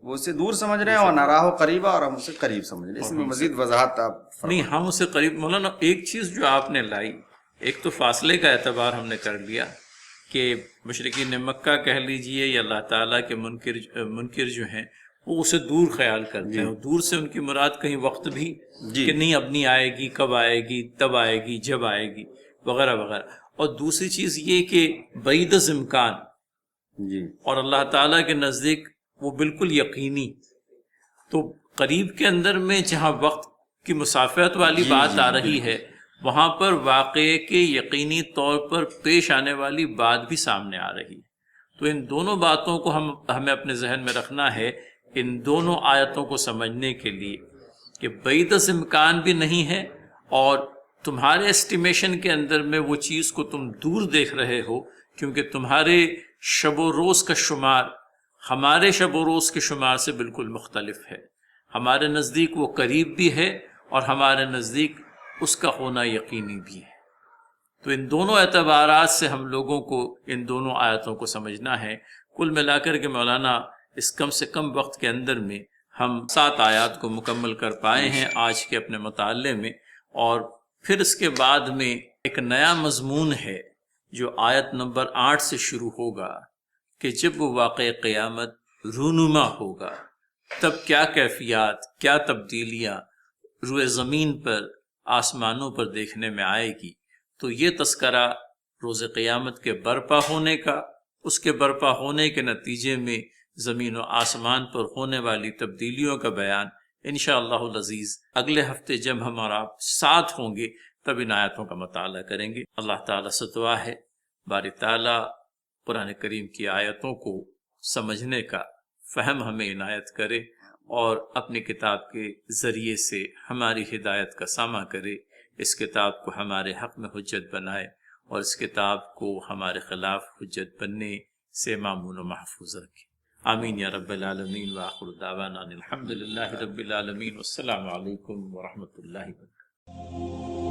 وہ اسے دور سمجھ رہے ہیں، اور نراہ قریبا، اور ہم اسے قریب سمجھ رہے ہیں۔ اس میں مزید وضاحت آپ نہیں، ہم اسے قریب۔ مولانا ایک چیز جو آپ نے لائی، ایک تو فاصلے کا اعتبار ہم نے کر لیا کہ مشرکین مکہ کہہ لیجئے یا اللہ تعالیٰ کے منکر جو ہیں وہ اسے دور خیال کرتے ہیں، دور سے ان کی مراد کہیں وقت بھی کہ نہیں اب نہیں آئے گی، کب آئے گی، تب آئے گی، جب آئے گی، وغیرہ وغیرہ۔ اور دوسری چیز یہ کہ بعید از امکان، اور اللہ تعالیٰ کے نزدیک وہ بالکل یقینی۔ تو قریب کے اندر میں جہاں وقت کی مسافت والی بات آ رہی ہے وہاں پر واقعے کے یقینی طور پر پیش آنے والی بات بھی سامنے آ رہی ہے۔ تو ان دونوں باتوں کو ہمیں اپنے ذہن میں رکھنا ہے ان دونوں آیتوں کو سمجھنے کے لیے کہ بعید از امکان بھی نہیں ہے، اور تمہارے اسٹیمیشن کے اندر میں وہ چیز کو تم دور دیکھ رہے ہو، کیونکہ تمہارے شب و روز کا شمار ہمارے شب و روز کے شمار سے بالکل مختلف ہے۔ ہمارے نزدیک وہ قریب بھی ہے اور ہمارے نزدیک اس کا ہونا یقینی بھی ہے۔ تو ان دونوں اعتبارات سے ہم لوگوں کو ان دونوں آیتوں کو سمجھنا ہے۔ کل ملا کر کے مولانا اس کم سے کم وقت کے اندر میں ہم 7 آیات کو مکمل کر پائے ہیں آج کے اپنے مطالعے میں، اور پھر اس کے بعد میں ایک نیا مضمون ہے جو آیت نمبر 8 سے شروع ہوگا کہ جب وہ واقع قیامت رونما ہوگا تب کیا کیفیات، کیا تبدیلیاں روئے زمین پر، آسمانوں پر دیکھنے میں آئے گی۔ تو یہ تذکرہ روز قیامت کے برپا ہونے کا، اس کے برپا ہونے کے نتیجے میں زمین و آسمان پر ہونے والی تبدیلیوں کا بیان انشاءاللہ العزیز اگلے ہفتے جب ہم اور آپ ساتھ ہوں گے تب ان آیتوں کا مطالعہ کریں گے۔ اللہ تعالیٰ سے دعا ہے باری تعالیٰ قرآن کریم کی آیتوں کو سمجھنے کا فہم ہمیں عنایت کرے، اور اپنی کتاب کے ذریعے سے ہماری ہدایت کا سامہ کرے، اس کتاب کو ہمارے حق میں حجت بنائے، اور اس کتاب کو ہمارے خلاف حجت بننے سے معمون و محفوظ رکھے۔ آمین یا رب العالمین، وآخر دعوانا الحمد للہ رب العالمین، والسلام علیکم ورحمۃ اللہ وبرکاتہ۔